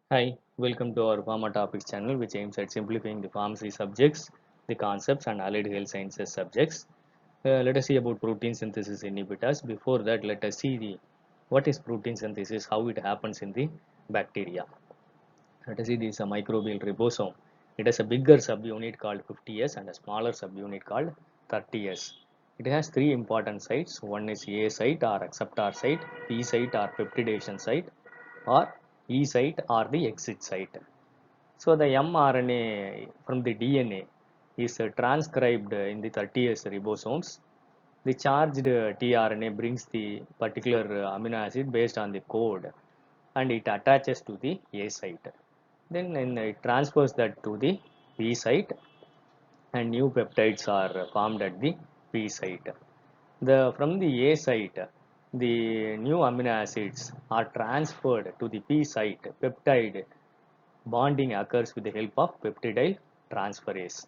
Hi, welcome to our Pharma Topics channel, which aims at simplifying the pharmacy subjects, the concepts, and allied health sciences subjects. Let us see about protein synthesis inhibitors. Before that, let us see what is protein synthesis, how it happens in the bacteria. Let us see this microbial ribosome. It has a bigger subunit called 50S and a smaller subunit called 30S. It has three important sites. One is A site or acceptor site, P site or peptidation site, or E site or the exit site. So the mRNA from the DNA is transcribed in the 30S ribosomes. The charged tRNA brings the particular amino acid based on the code and it attaches to the A site. Then it transfers that to the P site and new peptides are formed at the P site. From the A site, the new amino acids are transferred to the P site. Peptide bonding occurs with the help of peptidyl transferase.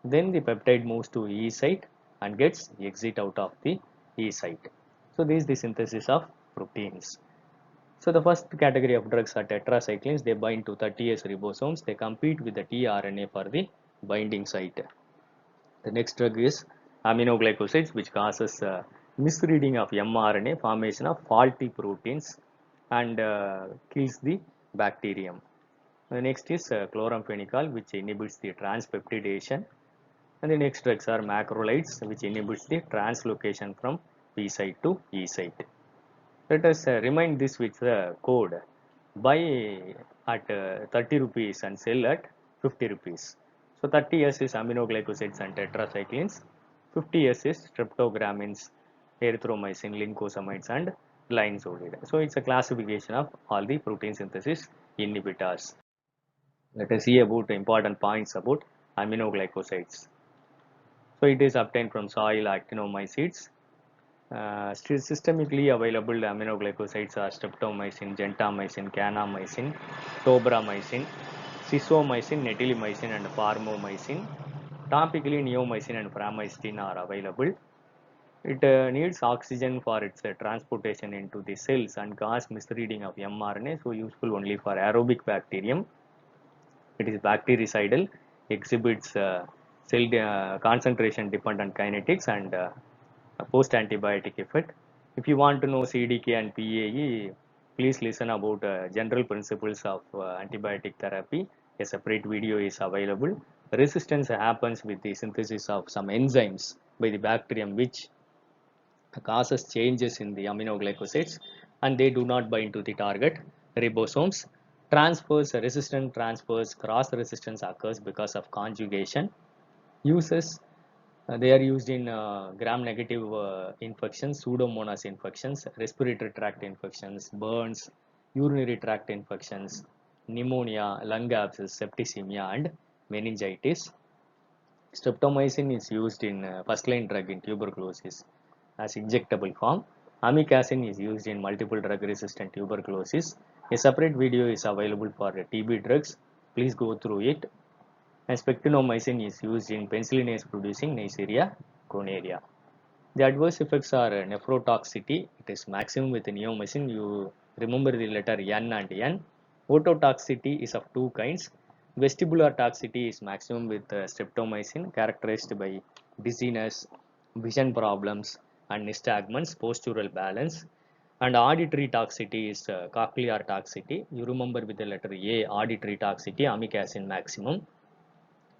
Then the peptide moves to E site and gets exit out of the E site. So this is the synthesis of proteins. So the first category of drugs are tetracyclines. They bind to 30S ribosomes. They compete with the tRNA for the binding site. The next drug is aminoglycosides, which causes misreading of mRNA, formation of faulty proteins, and kills the bacterium. The next is chloramphenicol, which inhibits the transpeptidation. And the next drugs are macrolides, which inhibits the translocation from P site to E site. Let us remind this with the code. Buy at 30 rupees and sell at 50 rupees. So 30S is aminoglycosides and tetracyclines. 50S is streptogramins, erythromycin, lincosamides, and linezolid. So it's a classification of all the protein synthesis inhibitors. Let us see about the important points about aminoglycosides. So it is obtained from soil actinomycetes. Systemically available aminoglycosides are streptomycin, gentamicin, kanamycin, tobramycin, sisomycin, netilimycin, and parmomycin. Topically, neomycin and framycin are available. It needs oxygen for its transportation into the cells and cause misreading of mRNA, so useful only for aerobic bacterium. It is bactericidal, exhibits cell concentration dependent kinetics and post antibiotic effect. If you want to know CDK and PAE, please listen about general principles of antibiotic therapy. A separate video is available. Resistance happens with the synthesis of some enzymes by the bacterium which causes changes in the aminoglycosides and they do not bind to the target ribosomes. Transfers, resistant transfers, cross resistance occurs because of conjugation. Uses they are used in gram-negative infections, pseudomonas infections, respiratory tract infections, burns, urinary tract infections, pneumonia, lung abscess, septicemia, and meningitis. Streptomycin is used in first-line drug in tuberculosis as injectable form. Amikacin is used in multiple drug-resistant tuberculosis. A separate video is available for TB drugs. Please go through it. And spectinomycin is used in penicillinase producing Neisseria gonorrhea. The adverse effects are nephrotoxicity. It is maximum with neomycin. You remember the letter N and N. Ototoxicity is of two kinds. Vestibular toxicity is maximum with streptomycin, characterized by dizziness, vision problems, and nystagmus, postural balance. And auditory toxicity is cochlear toxicity. You remember with the letter A, auditory toxicity, amikacin maximum,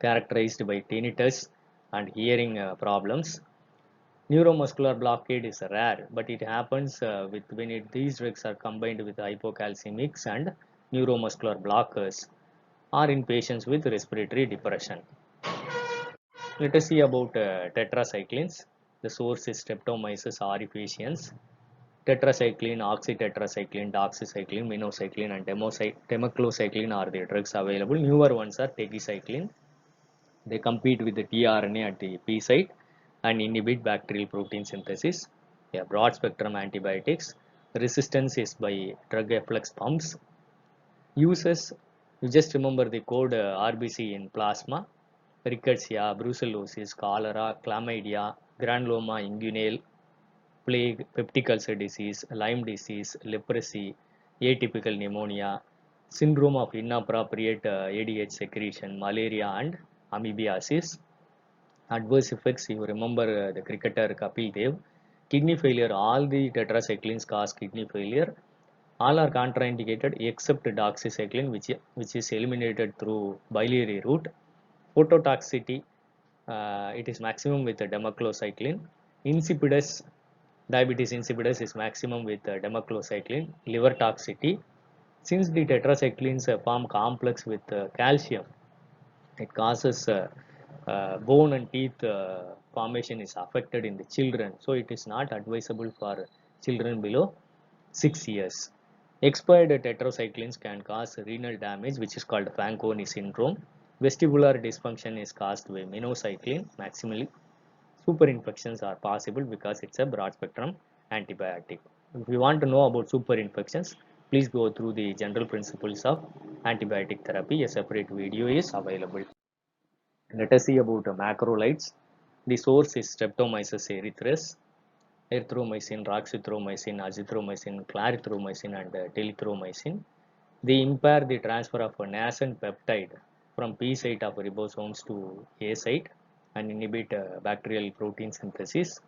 characterized by tinnitus and hearing problems. Neuromuscular blockade is rare, but it happens these drugs are combined with hypocalcemics and neuromuscular blockers or in patients with respiratory depression. Let us see about tetracyclines. The source is Streptomyces aurifaciens. Tetracycline, oxytetracycline, doxycycline, minocycline, and temaclocycline are the drugs available. Newer ones are tegicycline. They compete with the tRNA at the P site and inhibit bacterial protein synthesis. Yeah, broad spectrum antibiotics. Resistance is by drug efflux pumps. Uses, you just remember the code RBC in plasma. Rickettsia, brucellosis, cholera, chlamydia, granuloma inguinale, plague, peptic ulcer disease, Lyme disease, leprosy, atypical pneumonia, syndrome of inappropriate ADH secretion, malaria and amoebiasis. Adverse effects, you remember the cricketer Kapil Dev. Kidney failure, all the tetracyclines cause kidney failure. All are contraindicated except doxycycline, which is eliminated through biliary route. Phototoxicity, it is maximum with democlocycline. Insipidus, diabetes insipidus is maximum with democlocycline. Liver toxicity, since the tetracyclines form complex with calcium, it causes bone and teeth formation is affected in the children, so it is not advisable for children below 6 years. Expired tetracyclines can cause renal damage, which is called Fanconi syndrome. Vestibular dysfunction is caused by minocycline maximally. Superinfections are possible because it's a broad spectrum antibiotic. If you want to know about superinfections, please go through the general principles of antibiotic therapy. A separate video is available. Let us see about macrolides. The source is Streptomyces erythris, erythromycin, roxithromycin, azithromycin, clarithromycin, and telithromycin. They impair the transfer of a nascent peptide from P site of ribosomes to A site and inhibit bacterial protein synthesis.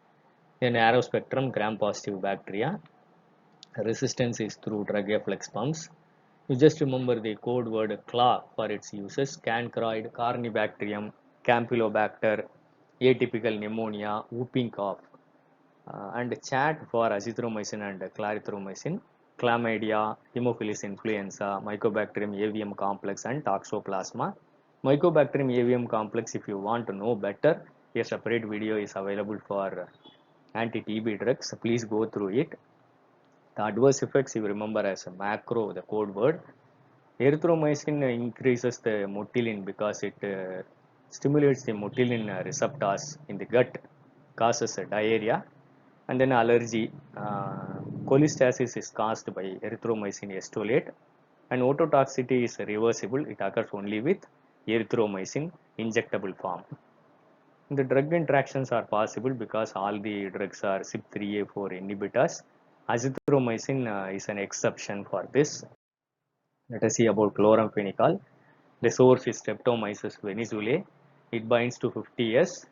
In narrow spectrum gram-positive bacteria, resistance is through drug efflux pumps. You just remember the code word CLA for its uses: cancroid, Corynebacterium, Campylobacter, atypical pneumonia, whooping cough, and chat for azithromycin and clarithromycin, chlamydia, Haemophilus influenza, Mycobacterium avium complex, and Toxoplasma. Mycobacterium avium complex, if you want to know better, a separate video is available for anti-TB drugs. Please go through it. The adverse effects you remember as a macro, the code word. Erythromycin increases the motilin because it stimulates the motilin receptors in the gut, causes a diarrhea, and then allergy. Cholestasis is caused by erythromycin estolate, and ototoxicity is reversible. It occurs only with erythromycin injectable form. The drug interactions are possible because all the drugs are CYP3A4 inhibitors. Azithromycin is an exception for this. Let us see about chloramphenicol. The source is Streptomyces venezuelae. It binds to 50S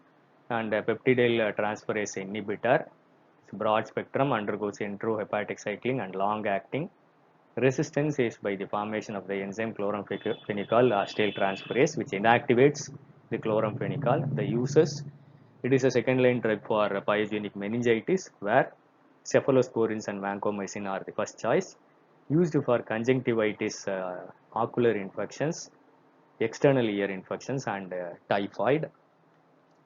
and a peptidyl transferase inhibitor. It's broad spectrum, undergoes enterohepatic cycling and long acting. Resistance is by the formation of the enzyme chloramphenicol acetyltransferase, which inactivates the chloramphenicol. The uses: it is a second line drug for pyogenic meningitis, where cephalosporins and vancomycin are the first choice. Used for conjunctivitis, ocular infections, external ear infections, and typhoid.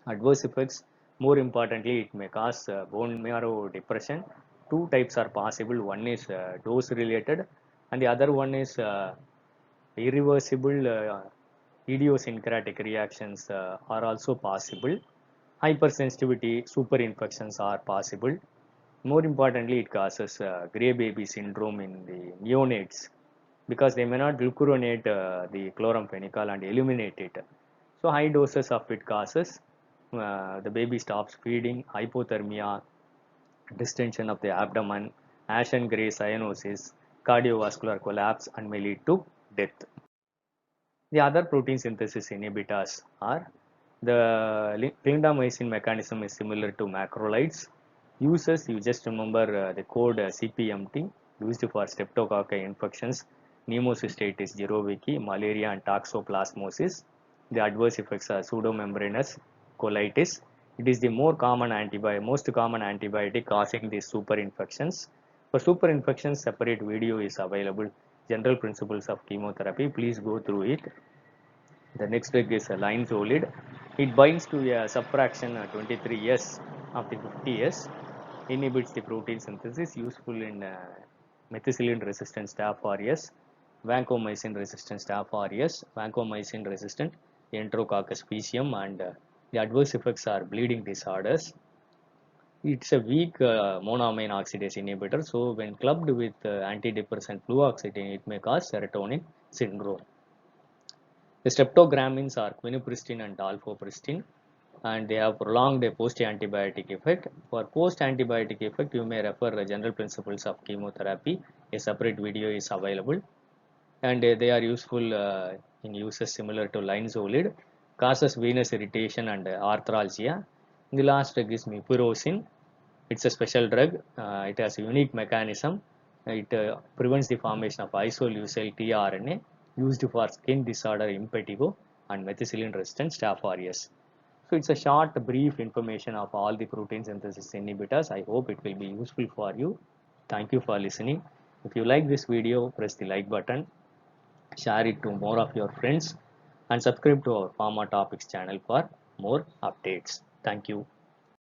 Adverse effects: more importantly, it may cause bone marrow depression. Two types are possible. One is dose related, and the other one is irreversible idiosyncratic reactions are also possible. Hypersensitivity, superinfections are possible. More importantly, it causes gray baby syndrome in the neonates because they may not glucuronate the chloramphenicol and eliminate it. So high doses of it causes the baby stops feeding, hypothermia, distension of the abdomen, ash and gray cyanosis, cardiovascular collapse, and may lead to death. The other protein synthesis inhibitors are the clindamycin mechanism is similar to macrolides. Uses, you just remember the code CPMT, used for streptococci infections, pneumocystis jirovecii, malaria, and toxoplasmosis. The adverse effects are pseudomembranous colitis. It is the most common antibiotic causing these super infections. For super infections, separate video is available. General principles of chemotherapy. Please go through it. The next drug is linezolid. It binds to a subfraction 23S of the 50S, inhibits the protein synthesis, useful in methicillin resistant staph aureus, vancomycin resistant staph aureus, vancomycin resistant enterococcus faecium, and the adverse effects are bleeding disorders. It's a weak monoamine oxidase inhibitor, so when clubbed with antidepressant fluoxetine, it may cause serotonin syndrome. The streptogramins are quinapristine and dalfopristin, and they have prolonged a post-antibiotic effect. For post-antibiotic effect, you may refer the general principles of chemotherapy. A separate video is available. and they are useful in uses similar to linezolid, causes venous irritation and arthralgia. The last drug is mupirocin. It's a special drug. It has a unique mechanism. It prevents the formation of isoleucine tRNA used for skin disorder impetigo and methicillin resistant Staph aureus. So it's a short brief information of all the protein synthesis inhibitors. I hope it will be useful for you. Thank you for listening. If you like this video, press the like button, share it to more of your friends, and subscribe to our Pharma Topics channel for more updates. Thank you.